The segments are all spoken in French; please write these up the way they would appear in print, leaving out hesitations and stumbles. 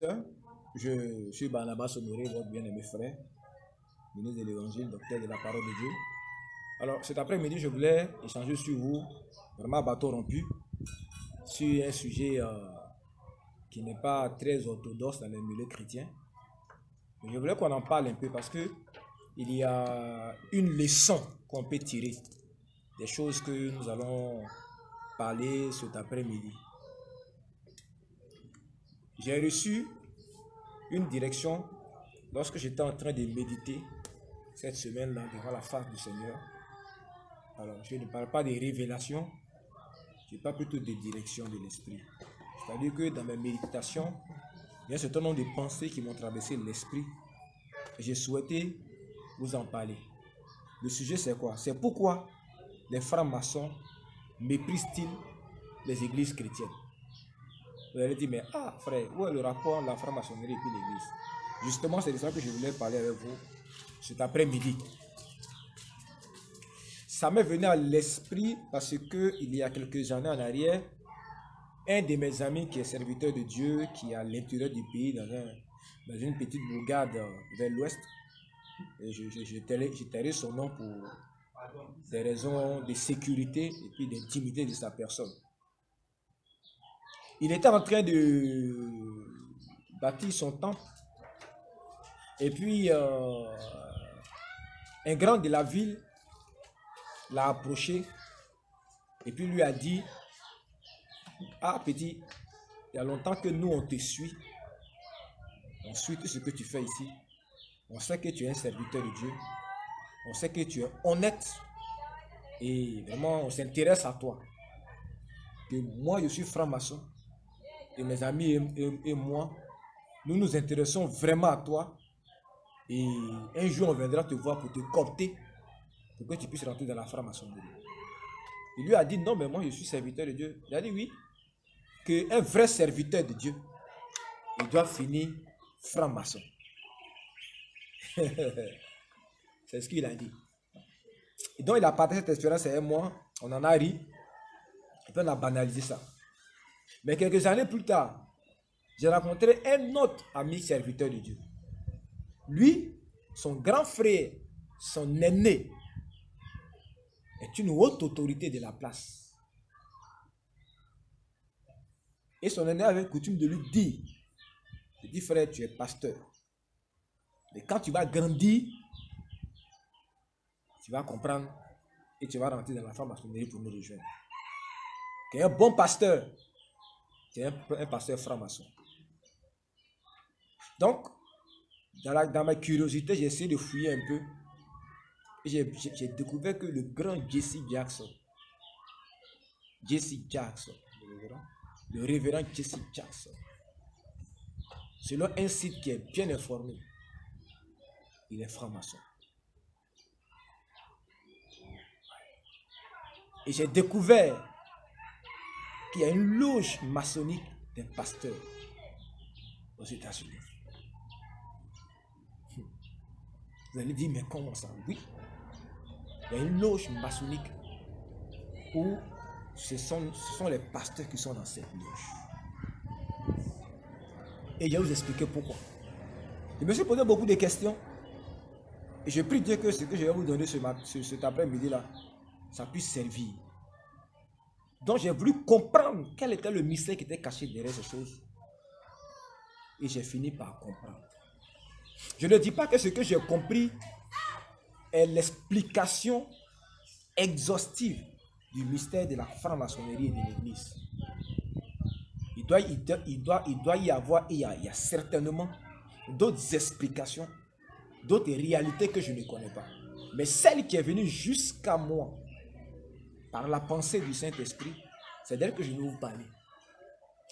Je suis Barnabas Honoré, votre bien-aimé frère, ministre de l'Évangile, docteur de la parole de Dieu. Alors, cet après-midi, je voulais échanger sur vous, vraiment à bateau rompu, sur un sujet qui n'est pas très orthodoxe dans les milieux chrétiens. Mais je voulais qu'on en parle un peu parce que il y a une leçon qu'on peut tirer des choses que nous allons parler cet après-midi. J'ai reçu une direction lorsque j'étais en train de méditer cette semaine-là devant la face du Seigneur. Alors, je ne parle pas des révélations, je parle plutôt des directions de l'esprit. C'est-à-dire que dans mes méditations, il y a un certain nombre de pensées qui m'ont traversé l'esprit et j'ai souhaité vous en parler. Le sujet, c'est quoi? C'est pourquoi les francs-maçons méprisent-ils les églises chrétiennes? Vous allez dire, mais frère, où est le rapport entre la franc-maçonnerie et puis l'église? Justement, c'est de ça que je voulais parler avec vous cet après-midi. Ça m'est venu à l'esprit parce que il y a quelques années en arrière, un de mes amis qui est serviteur de Dieu, qui est à l'intérieur du pays, dans une petite bourgade vers l'ouest, et je tairai son nom pour des raisons de sécurité et puis d'intimité de sa personne. Il était en train de bâtir son temple et puis un grand de la ville l'a approché et puis lui a dit: ah petit, il y a longtemps que nous on te suit, on suit tout ce que tu fais ici, on sait que tu es un serviteur de Dieu, on sait que tu es honnête et vraiment on s'intéresse à toi. Que moi je suis franc-maçon et mes amis et moi, nous nous intéressons vraiment à toi et un jour on viendra te voir pour te coopter pour que tu puisses rentrer dans la franc-maçonnerie. Il lui a dit: non mais moi je suis serviteur de Dieu. Il a dit oui, qu'un vrai serviteur de Dieu, il doit finir franc-maçon. C'est ce qu'il a dit. Et donc il a partagé cette expérience avec moi, on en a ri, et puis on a banalisé ça. Mais quelques années plus tard, j'ai rencontré un autre ami serviteur de Dieu. Lui, son grand frère, son aîné, est une haute autorité de la place. Et son aîné avait coutume de lui dire: je dis frère, tu es pasteur. Mais quand tu vas grandir, tu vas comprendre et tu vas rentrer dans la franc-maçonnerie pour nous rejoindre. Un bon pasteur, c'est un pasteur franc-maçon. Donc, dans ma curiosité, j'ai essayé de fouiller un peu. Et j'ai découvert que le grand Jesse Jackson, le révérend Jesse Jackson, selon un site qui est bien informé, il est franc-maçon. Et j'ai découvert qu'il y a une loge maçonnique d'un pasteur aux États-Unis. Vous allez dire, mais comment ça? Oui, il y a une loge maçonnique où ce sont les pasteurs qui sont dans cette loge. Et je vais vous expliquer pourquoi. Je me suis posé beaucoup de questions. Et je prie Dieu que ce que je vais vous donner cet après-midi-là, ça puisse servir. Donc j'ai voulu comprendre quel était le mystère qui était caché derrière ces choses. Et j'ai fini par comprendre. Je ne dis pas que ce que j'ai compris est l'explication exhaustive du mystère de la franc-maçonnerie et de l'Église. Il doit y avoir, il y a certainement d'autres explications, d'autres réalités que je ne connais pas. Mais celle qui est venue jusqu'à moi par la pensée du Saint-Esprit, c'est d'elle que je vais vous parler.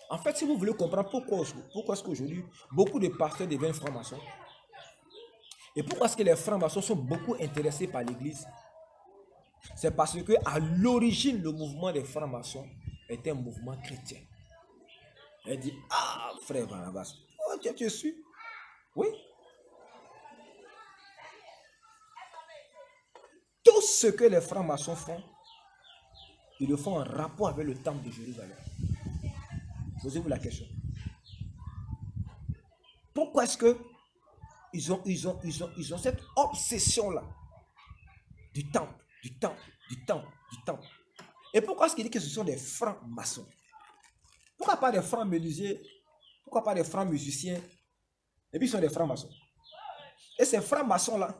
En fait, si vous voulez comprendre pourquoi est-ce qu'aujourd'hui beaucoup de pasteurs deviennent francs-maçons, et pourquoi est-ce que les francs-maçons sont beaucoup intéressés par l'Église, c'est parce que à l'origine, le mouvement des francs-maçons est un mouvement chrétien. Elle dit: ah, frère Barnabas, oh, tu es sûr? Oui. Tout ce que les francs-maçons font, ils le font en rapport avec le temple de Jérusalem. Posez-vous la question. pourquoi est-ce que ils ont cette obsession-là du temple, du temple, du temple, du temple. Et pourquoi est-ce qu'il dit que ce sont des francs-maçons? Pourquoi pas des francs menuisiers? Pourquoi pas des francs musiciens? Et puis ils sont des francs-maçons. Et ces francs-maçons-là,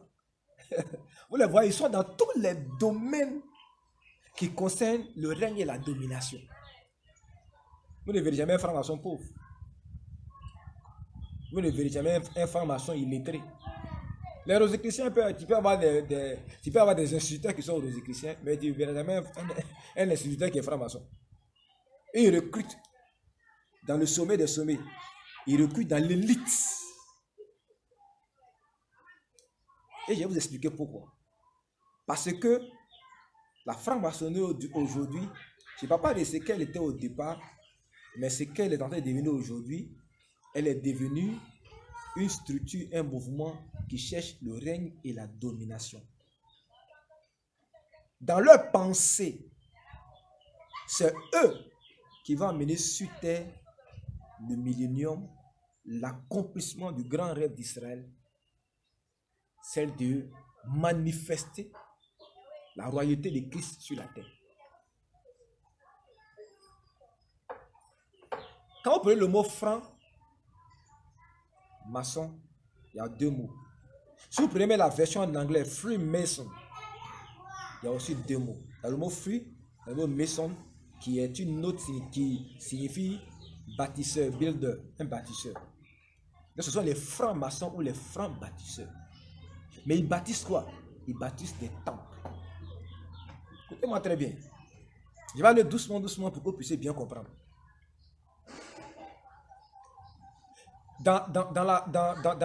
vous les voyez, ils sont dans tous les domaines qui concernent le règne et la domination. Vous ne verrez jamais un franc-maçon pauvre. Vous ne verrez jamais un franc-maçon illettré. Les rosicruciens, tu peux avoir des instituteurs qui sont rosicruciens, mais tu ne verras jamais un instituteur qui est franc-maçon. Et ils recrutent dans le sommet des sommets. Ils recrutent dans l'élite. Et je vais vous expliquer pourquoi. Parce que la franc-maçonnerie aujourd'hui, je ne parle pas de ce qu'elle était au départ, mais ce qu'elle est en train de devenir aujourd'hui, elle est devenue une structure, un mouvement qui cherche le règne et la domination. Dans leur pensée, c'est eux qui vont amener sur terre le millénium, l'accomplissement du grand rêve d'Israël, celle de manifester la royauté de Christ sur la terre. Quand vous prenez le mot franc, maçon, il y a deux mots. Si vous prenez la version en anglais, Freemason, il y a aussi deux mots. Il y a le mot free, le mot mason, qui est une note qui signifie bâtisseur, builder, un bâtisseur. Donc ce sont les francs-maçons ou les francs-bâtisseurs. Mais ils bâtissent quoi? Ils bâtissent des temples. Écoutez-moi très bien. Je vais aller doucement, doucement pour que vous puissiez bien comprendre. Dans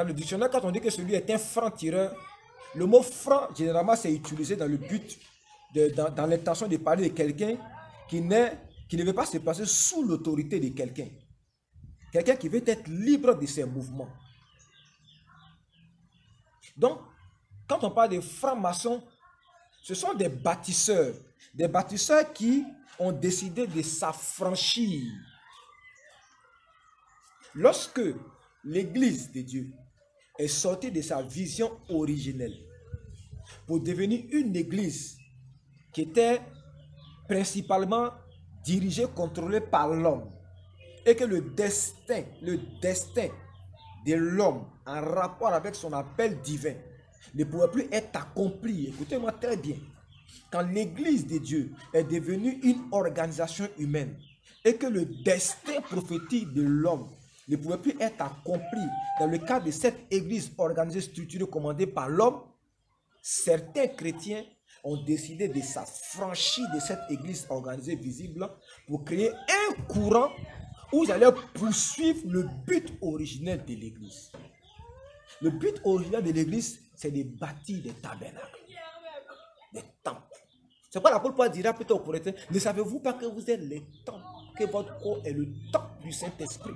le dictionnaire, quand on dit que celui est un franc-tireur, le mot franc, généralement, c'est utilisé dans le but, dans l'intention de parler de quelqu'un qui ne veut pas se placer sous l'autorité de quelqu'un. Quelqu'un qui veut être libre de ses mouvements. Donc, quand on parle de francs-maçons, ce sont des bâtisseurs qui ont décidé de s'affranchir. Lorsque l'Église de Dieu est sortie de sa vision originelle pour devenir une Église qui était principalement dirigée, contrôlée par l'homme, et que le destin de l'homme en rapport avec son appel divin ne pouvait plus être accompli. Écoutez-moi très bien. Quand l'Église de Dieu est devenue une organisation humaine et que le destin prophétique de l'homme ne pouvait plus être accompli dans le cadre de cette Église organisée, structurée, commandée par l'homme, certains chrétiens ont décidé de s'affranchir de cette Église organisée visible pour créer un courant où ils allaient poursuivre le but originel de l'Église. Le but originel de l'Église, c'est de bâtir des tabernacles, des temples. C'est pourquoi l'apôtre Paul dira plutôt aux Corinthiens, ne savez-vous pas que vous êtes les temples, que votre corps est le temple du Saint-Esprit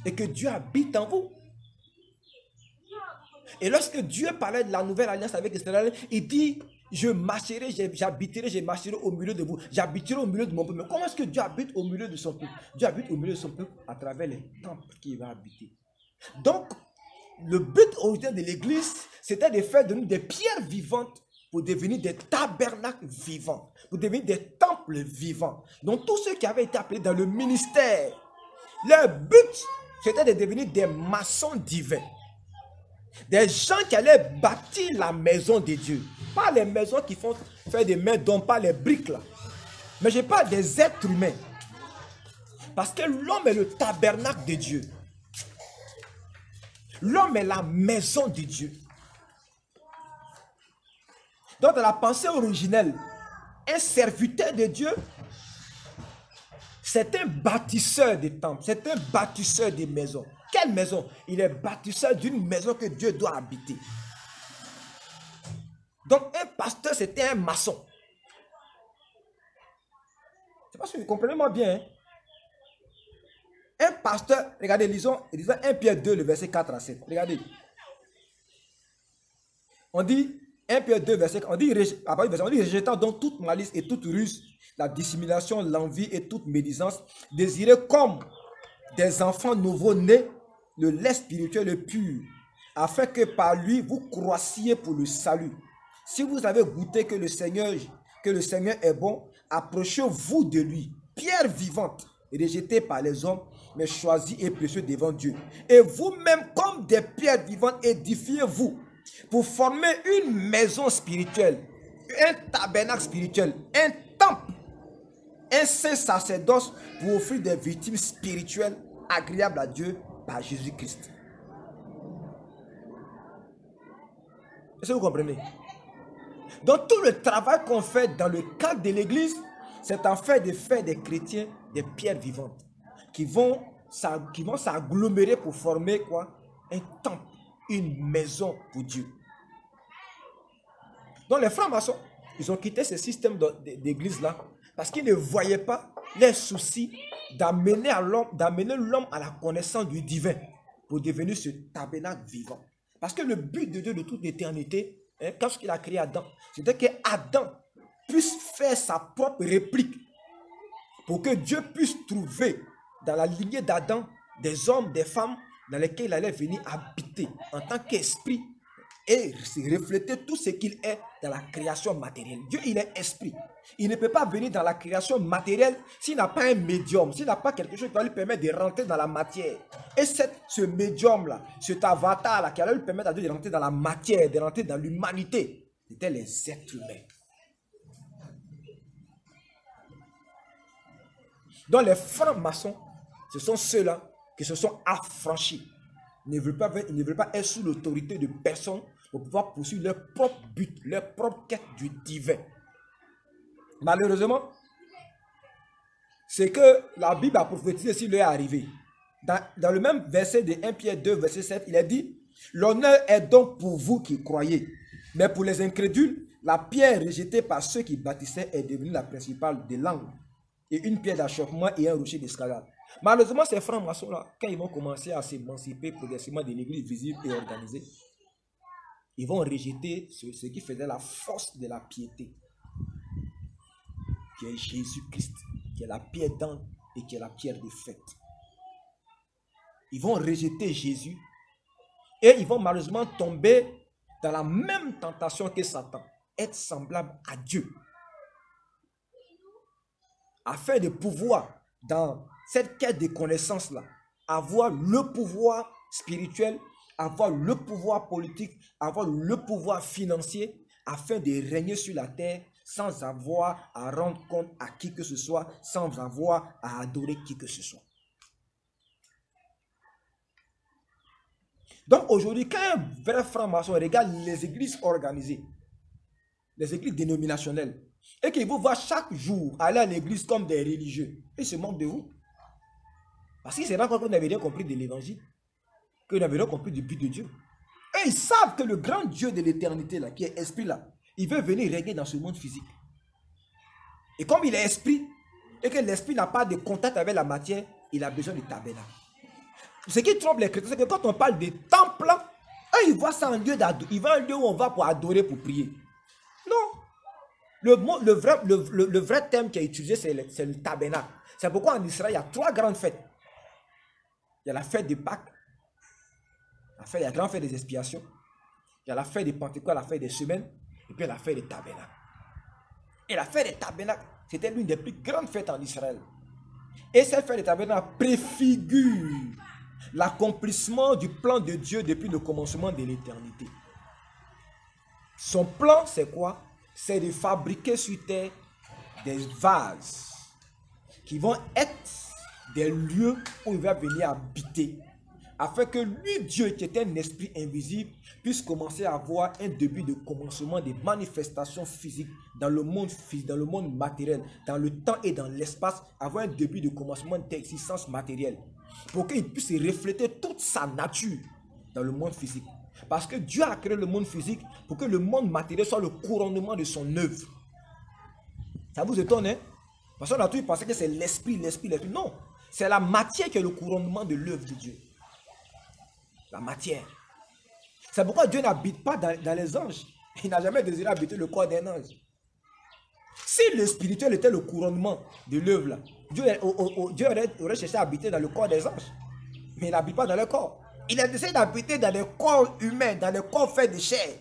et que Dieu habite en vous? Et lorsque Dieu parlait de la nouvelle alliance avec Israël, il dit, je marcherai, j'habiterai, je marcherai au milieu de vous, j'habiterai au milieu de mon peuple. Mais comment est-ce que Dieu habite au milieu de son peuple? Dieu habite au milieu de son peuple à travers les temples qu'il va habiter. Donc, le but originel de l'Église, c'était de faire de nous des pierres vivantes pour devenir des tabernacles vivants, pour devenir des temples vivants. Donc, tous ceux qui avaient été appelés dans le ministère, leur but, c'était de devenir des maçons divins. Des gens qui allaient bâtir la maison de Dieu. Pas les maisons qui font faire des mains d'hommes, pas les briques là. Mais je parle des êtres humains. Parce que l'homme est le tabernacle de Dieu. L'homme est la maison de Dieu. Donc dans la pensée originelle, un serviteur de Dieu, c'est un bâtisseur de temples, c'est un bâtisseur de maisons. Quelle maison? Il est bâtisseur d'une maison que Dieu doit habiter. Donc un pasteur, c'était un maçon. Je ne sais pas si vous comprenez moi bien. Hein? Un pasteur, regardez, lisons 1 Pierre 2, le verset 4 à 7. Regardez. On dit, 1 Pierre 2, verset 4, on dit, rejetant donc toute malice et toute ruse, la dissimulation, l'envie et toute médisance, désirez comme des enfants nouveau-nés le lait spirituel et pur, afin que par lui vous croissiez pour le salut. Si vous avez goûté que le Seigneur est bon, approchez-vous de lui, pierre vivante, rejetée par les hommes, mais choisie et précieuse devant Dieu. Et vous-même, comme des pierres vivantes, édifiez-vous pour former une maison spirituelle, un tabernacle spirituel, un temple, un saint sacerdoce pour offrir des victimes spirituelles agréables à Dieu par Jésus-Christ. Est-ce que vous comprenez? Donc tout le travail qu'on fait dans le cadre de l'église, c'est en fait de faire des chrétiens des pierres vivantes qui vont s'agglomérer pour former quoi? Un temple, une maison pour Dieu. Donc les francs-maçons, ils ont quitté ce système d'église-là parce qu'ils ne voyaient pas les soucis d'amener l'homme à la connaissance du divin pour devenir ce tabernacle vivant. Parce que le but de Dieu de toute l'éternité, quand il a créé Adam, c'était que Adam puisse faire sa propre réplique pour que Dieu puisse trouver dans la lignée d'Adam des hommes, des femmes dans lesquels il allait venir habiter en tant qu'esprit et refléter tout ce qu'il est dans la création matérielle. Dieu, il est esprit. Il ne peut pas venir dans la création matérielle s'il n'a pas un médium, s'il n'a pas quelque chose qui va lui permettre de rentrer dans la matière. Et ce médium-là, cet avatar-là, qui allait lui permettre à Dieu de rentrer dans la matière, de rentrer dans l'humanité, c'était les êtres humains. Donc les francs-maçons, ce sont ceux-là qui se sont affranchis. Ils ne veulent pas être sous l'autorité de personne pour pouvoir poursuivre leur propre but, leur propre quête du divin. Malheureusement, c'est que la Bible a prophétisé s'il lui est arrivé. Dans le même verset de 1 Pierre 2, verset 7, il est dit « L'honneur est donc pour vous qui croyez, mais pour les incrédules, la pierre rejetée par ceux qui bâtissaient est devenue la principale de l'angle, et une pierre d'achoppement et un rocher d'escalade. » Malheureusement, ces francs-maçons-là, quand ils vont commencer à s'émanciper progressivement de l'église visible et organisée, ils vont rejeter ce qui faisait la force de la piété, qui est Jésus-Christ, qui est la pierre d'angle et qui est la pierre de fête. Ils vont rejeter Jésus et ils vont malheureusement tomber dans la même tentation que Satan, être semblable à Dieu. Afin de pouvoir, dans cette quête de connaissance-là, avoir le pouvoir spirituel, avoir le pouvoir politique, avoir le pouvoir financier, afin de régner sur la terre sans avoir à rendre compte à qui que ce soit, sans avoir à adorer qui que ce soit. Donc aujourd'hui, quand un vrai franc-maçon regarde les églises organisées, les églises dénominationnelles, et qu'il vous voit chaque jour aller à l'église comme des religieux, il se moque de vous. Parce qu'il se rend compte que vous n'avez rien compris de l'évangile, que vous n'avez rien compris du but de Dieu. Et ils savent que le grand Dieu de l'éternité, là, qui est esprit, là, il veut venir régner dans ce monde physique. Et comme il est esprit, et que l'esprit n'a pas de contact avec la matière, il a besoin du tabernacle. Ce qui trompe les chrétiens, c'est que quand on parle de temple, là, ils voient ça en lieu d'adorer. Il va un lieu où on va pour adorer, pour prier. Non. Le vrai thème qui est utilisé, c'est le tabernacle. C'est pourquoi en Israël, il y a 3 grandes fêtes. Il y a la fête de Pâques, il y a la grande fête des expiations, il y a la fête de Pentecôte, la fête des semaines, et puis la fête des tabernacles. Et la fête des tabernacles, c'était l'une des plus grandes fêtes en Israël. Et cette fête des tabernacles préfigure l'accomplissement du plan de Dieu depuis le commencement de l'éternité. Son plan, c'est quoi? C'est de fabriquer sur terre des vases qui vont être des lieux où il va venir habiter, afin que lui, Dieu, qui est un esprit invisible, puisse commencer à avoir un début de commencement des manifestations physiques dans le monde physique, dans le monde matériel, dans le temps et dans l'espace, avoir un début de commencement d'existence matérielle, pour qu'il puisse refléter toute sa nature dans le monde physique. Parce que Dieu a créé le monde physique pour que le monde matériel soit le couronnement de son œuvre. Ça vous étonne, hein? Parce qu'on a toujours pensé que c'est l'esprit, l'esprit, l'esprit. Non, c'est la matière qui est le couronnement de l'œuvre de Dieu. La matière. C'est pourquoi Dieu n'habite pas dans les anges. Il n'a jamais désiré habiter le corps d'un ange. Si le spirituel était le couronnement de l'œuvre, Dieu aurait cherché à habiter dans le corps des anges. Mais il n'habite pas dans le corps. Il a décidé d'habiter dans des corps humains, dans des corps faits de chair.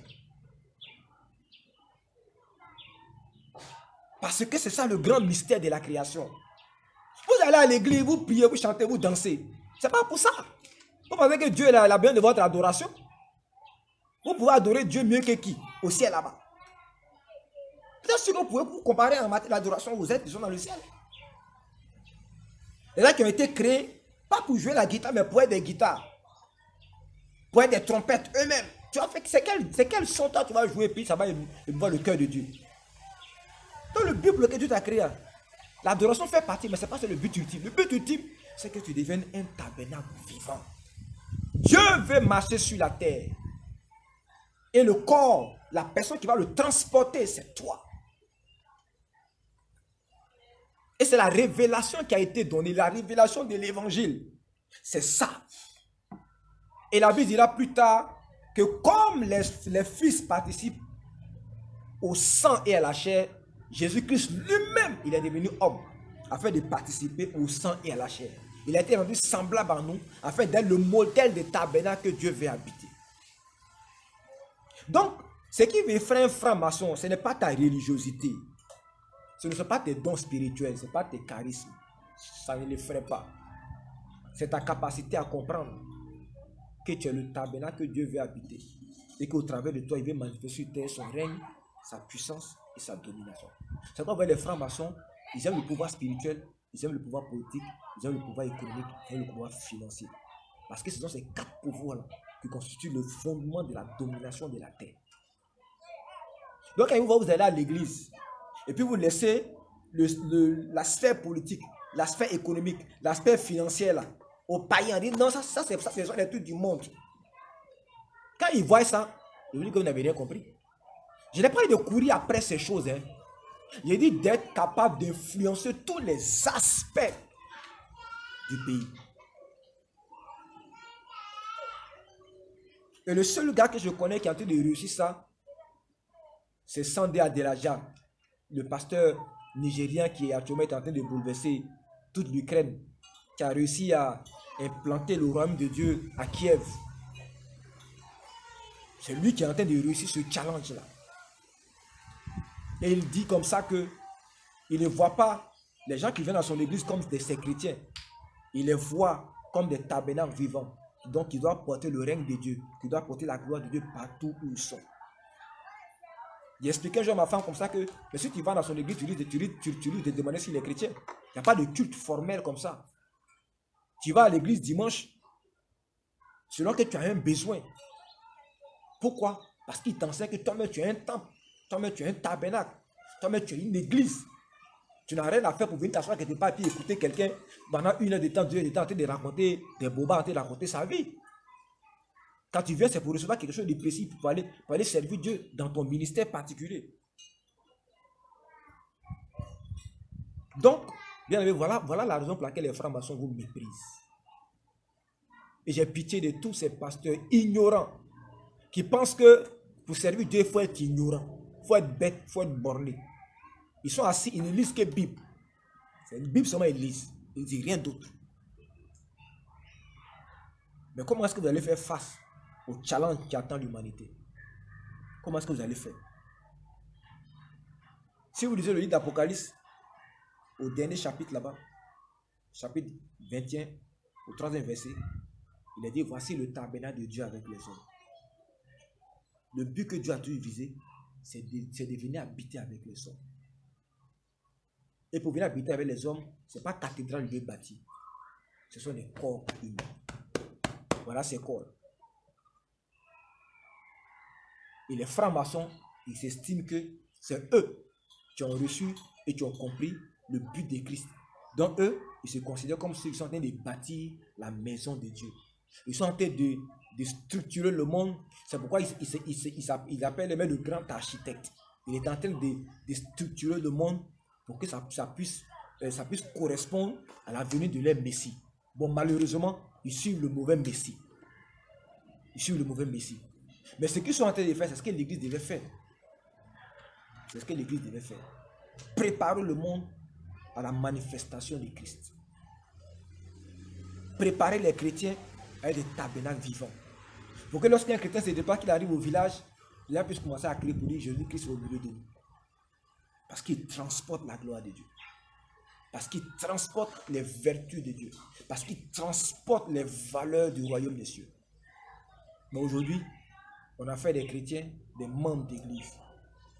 Parce que c'est ça le grand mystère de la création. Vous allez à l'église, vous priez, vous chantez, vous dansez. C'est pas pour ça. Vous pensez que Dieu a besoin de votre adoration? Vous pouvez adorer Dieu mieux que qui? Au ciel là-bas. Peut-être que vous pouvez vous comparer en matière d'adoration, vous êtes déjà dans le ciel. Les gens qui ont été créés, pas pour jouer la guitare, mais pour être des guitares. Pour être des trompettes eux-mêmes. Tu vas faire, c'est quel son toi tu vas jouer, puis ça va émouvoir le cœur de Dieu. Dans le but pour lequel Dieu t'a créé, l'adoration fait partie, mais ce n'est pas le but ultime. Le but ultime, c'est que tu deviennes un tabernacle vivant. Dieu veut marcher sur la terre. Et le corps, la personne qui va le transporter, c'est toi. Et c'est la révélation qui a été donnée, la révélation de l'évangile. C'est ça. Et la Bible dira plus tard que comme les fils participent au sang et à la chair, Jésus-Christ lui-même, il est devenu homme afin de participer au sang et à la chair. Il a été rendu semblable à nous afin d'être le modèle de tabernacle que Dieu veut habiter. Donc, ce qui veut faire un franc-maçon, ce n'est pas ta religiosité. Ce ne sont pas tes dons spirituels, ce n'est pas tes charismes. Ça ne le ferait pas. C'est ta capacité à comprendre que tu es le tabernacle que Dieu veut habiter. Et qu'au travers de toi, il veut manifester sur terre son règne, sa puissance et sa domination. C'est pourquoi les francs-maçons, ils aiment le pouvoir spirituel, ils aiment le pouvoir politique, ils aiment le pouvoir économique, ils aiment le pouvoir financier. Parce que ce sont ces 4 pouvoirs-là qui constituent le fondement de la domination de la terre. Donc quand vous allez à l'église, et puis vous laissez la sphère politique, la sphère économique, la sphère financière là, aux païens, ils disent non, ça c'est les trucs du monde. Quand ils voient ça, ils vous disent que vous n'avez rien compris. Je n'ai pas dit de courir après ces choses. Hein. J'ai dit d'être capable d'influencer tous les aspects du pays. Et le seul gars que je connais qui a en train de réussir ça, c'est Sandé Adelaja, le pasteur nigérien qui est actuellement en train de bouleverser toute l'Ukraine, qui a réussi à implanter le royaume de Dieu à Kiev. C'est lui qui est en train de réussir ce challenge-là. Et il dit comme ça que il ne voit pas les gens qui viennent dans son église comme ses chrétiens. Il les voit comme des tabernacles vivants. Donc, ils doivent porter le règne de Dieu, qui doivent porter la gloire de Dieu partout où ils sont. J'ai expliqué un jour à ma femme comme ça que, mais si tu vas dans son église, tu lui de demander s'il est chrétien. Il n'y a pas de culte formel comme ça. Tu vas à l'église dimanche, selon que tu as un besoin. Pourquoi? Parce qu'il t'enseigne que toi-même tu es un temple, toi-même tu es un tabernacle, toi-même tu es une église. Tu n'as rien à faire pour venir t'asseoir quelque part et écouter quelqu'un pendant 1 heure de temps, 2 heures de temps, en train de raconter des bobas, en train de raconter sa vie. Quand tu viens, c'est pour recevoir quelque chose de précis, pour aller servir Dieu dans ton ministère particulier. Donc, bien aimé, voilà la raison pour laquelle les francs-maçons vous méprisent. Et j'ai pitié de tous ces pasteurs ignorants qui pensent que pour servir Dieu, il faut être ignorant, il faut être bête, il faut être borné. Ils sont assis, ils ne lisent que Bible. C'est une Bible seulement, ils lisent. Ils ne disent rien d'autre. Mais comment est-ce que vous allez faire face au challenge qui attend l'humanité? Comment est-ce que vous allez faire? Si vous lisez le livre d'Apocalypse, au dernier chapitre là-bas, chapitre 21, au 3e verset, il est dit, voici le tabernacle de Dieu avec les hommes. Le but que Dieu a toujours visé, c'est de venir habiter avec les hommes. Et pour venir habiter avec les hommes, ce n'est pas cathédrale Dieu bâti. Ce sont des corps humains. Voilà ces corps. Et les francs-maçons, ils s'estiment que c'est eux qui ont reçu et qui ont compris le but de Christ. Donc eux, ils se considèrent comme ceux qui sont en train de bâtir la maison de Dieu. Ils sont en train de structurer le monde. C'est pourquoi ils appellent le grand architecte. Il est en train de structurer le monde pour que ça puisse correspondre à la venue de leur Messie. Bon, malheureusement, ils suivent le mauvais Messie. Ils suivent le mauvais Messie. Mais ce qu'ils sont en train de faire, c'est ce que l'Église devait faire. C'est ce que l'Église devait faire. Préparer le monde à la manifestation de Christ. Préparer les chrétiens à avec des tabernacles vivants. Pour que lorsqu'un chrétien se départ, qu'il arrive au village, les gens puissent commencer à crier pour dire Jésus-Christ est au milieu de nous. Parce qu'il transporte la gloire de Dieu. Parce qu'il transporte les vertus de Dieu. Parce qu'il transporte les valeurs du royaume des cieux. Mais aujourd'hui, on a fait des chrétiens, des membres d'église,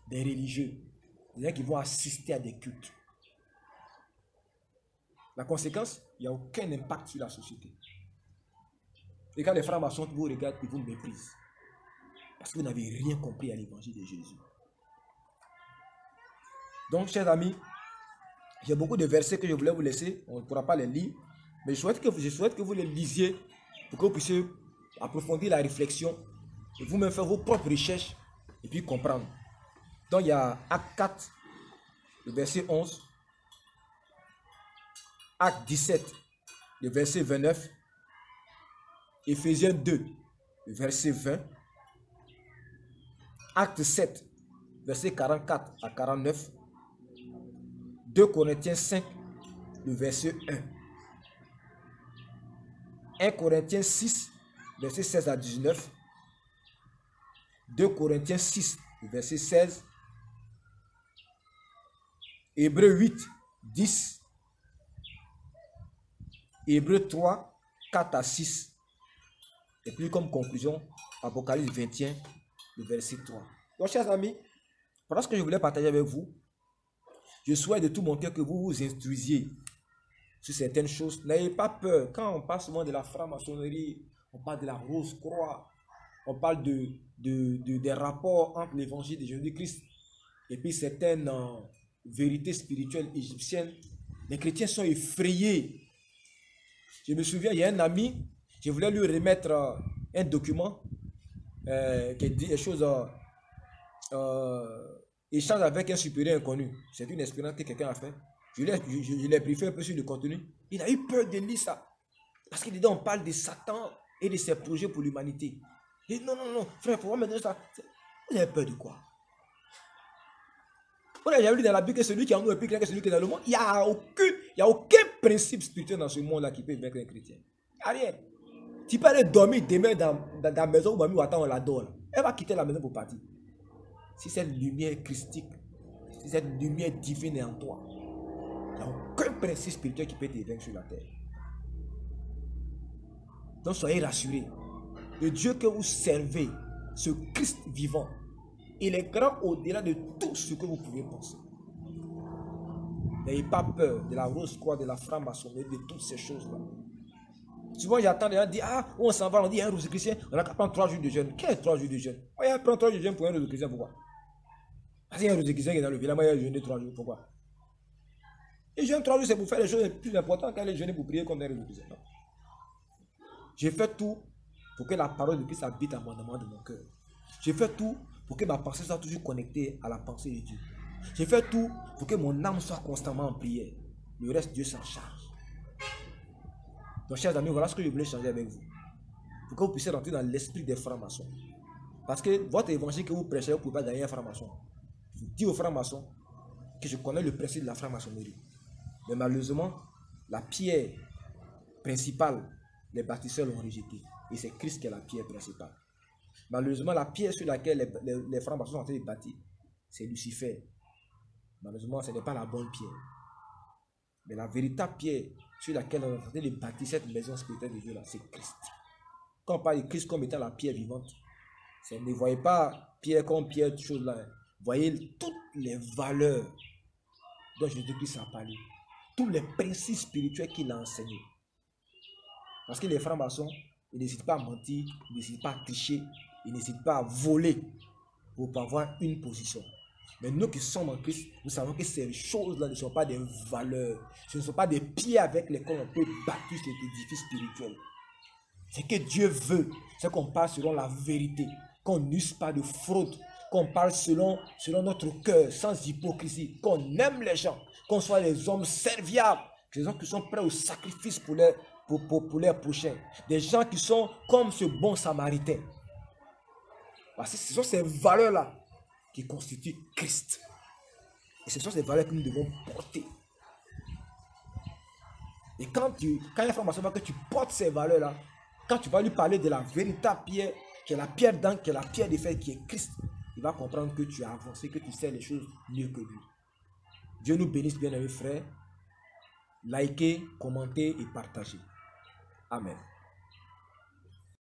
des religieux, des gens qui vont assister à des cultes. La conséquence, il n'y a aucun impact sur la société. Et quand les francs-maçons vous regardent, ils vous méprisent. Parce que vous n'avez rien compris à l'évangile de Jésus. Donc, chers amis, j'ai beaucoup de versets que je voulais vous laisser. On ne pourra pas les lire. Mais je souhaite que vous les lisiez pour que vous puissiez approfondir la réflexion et vous-même faire vos propres recherches et puis comprendre. Donc, il y a Acte 4, le verset 11. Acte 17, le verset 29. Éphésiens 2, le verset 20. Acte 7, verset 44 à 49. 2 Corinthiens 5, le verset 1. 1 Corinthiens 6, verset 16 à 19. 2 Corinthiens 6, le verset 16. Hébreux 8, 10. Hébreux 3, 4 à 6. Et puis comme conclusion, Apocalypse 21, le verset 3. Donc, chers amis, voilà ce que je voulais partager avec vous. Je souhaite de tout mon cœur que vous vous instruisiez sur certaines choses. N'ayez pas peur. Quand on parle souvent de la franc-maçonnerie, on parle de la Rose-Croix, on parle des rapports entre l'évangile de Jésus-Christ et puis certaines vérités spirituelles égyptiennes. Les chrétiens sont effrayés. Je me souviens, il y a un ami, je voulais lui remettre un document qui dit des choses, échange avec un supérieur inconnu. C'est une expérience que quelqu'un a fait. Je l'ai briefé un peu sur le contenu. Il a eu peur de lire ça. Parce que dedans, on parle de Satan et de ses projets pour l'humanité. Il dit non, non, non, frère, il faut pas me dire ça. Vous avez peur de quoi? On a jamais lu dans la Bible que celui qui est en nous est plus grand que celui qui est dans le monde. Il n'y a aucun principe spirituel dans ce monde-là qui peut vaincre un chrétien. Il n'y a rien. Tu peux aller dormir demain dans la maison où mamie attend, on l'adore. Elle va quitter la maison pour partir. Si cette lumière christique, si cette lumière divine est en toi, il n'y a aucun principe spirituel qui peut te vaincre sur la terre. Donc soyez rassurés. Le Dieu que vous servez, ce Christ vivant, il est grand au-delà de tout ce que vous pouvez penser. N'ayez pas peur de la Rose-Croix, de la franc-maçonnerie, de toutes ces choses-là. Souvent, j'attends les gens dire, ah, on s'en va, on dit, un Rose-Chrétien, on a qu'à prendre 3 jours de jeûne. Quel est 3 jours de jeûne? On va prendre 3 jours de jeûne pour un Rose-Chrétien, pourquoi? Parce qu'il y a un Rose-Chrétien qui est dans le village, moi, il y a jeûné 3 jours, pourquoi? Et jeûne 3 jours, c'est pour faire les choses les plus importantes qu'aller jeûner pour prier comme un Rose-Chrétien. J'ai fait tout pour que la parole de Christ habite abondamment dans mon cœur. J'ai fait tout pour que ma pensée soit toujours connectée à la pensée de Dieu. J'ai fait tout pour que mon âme soit constamment en prière. Le reste, Dieu s'en charge. Donc, chers amis, voilà ce que je voulais changer avec vous. Pour que vous puissiez rentrer dans l'esprit des francs-maçons. Parce que votre évangile que vous prêchez, vous ne pouvez pas gagner un franc-maçon. Je dis aux francs-maçons que je connais le principe de la franc-maçonnerie. Mais malheureusement, la pierre principale, les bâtisseurs l'ont rejetée. Et c'est Christ qui est la pierre principale. Malheureusement, la pierre sur laquelle les francs-maçons sont en train de bâtir, c'est Lucifer. Malheureusement, ce n'est pas la bonne pierre. Mais la véritable pierre sur laquelle on est en train de bâtir cette maison spirituelle de Dieu là, c'est Christ. Quand on parle de Christ comme étant la pierre vivante, ne voyez pas pierre comme pierre, de choses là. Voyez toutes les valeurs dont Jésus-Christ a parlé. Tous les principes spirituels qu'il a enseignés. Parce que les francs-maçons, ils n'hésitent pas à mentir, ils n'hésitent pas à tricher, ils n'hésitent pas à voler pour avoir une position. Mais nous qui sommes en Christ, nous savons que ces choses-là ne sont pas des valeurs. Ce ne sont pas des pieds avec lesquels on peut bâtir cet édifice spirituel. Ce que Dieu veut, c'est qu'on parle selon la vérité, qu'on n'use pas de fraude, qu'on parle selon notre cœur, sans hypocrisie, qu'on aime les gens, qu'on soit des hommes serviables, des gens qui sont prêts au sacrifice pour les prochains. Des gens qui sont comme ce bon samaritain. Parce que ce sont ces valeurs-là qui constituent Christ. Et ce sont ces valeurs que nous devons porter. Et quand il y a une information que tu portes ces valeurs-là, Quand tu vas lui parler de la véritable pierre, qui est la pierre d'angle, qui est la pierre de fer, qui est Christ, il va comprendre que tu as avancé, que tu sais les choses mieux que lui. Dieu nous bénisse, bien aimés frères. Likez, commentez et partagez. Amen.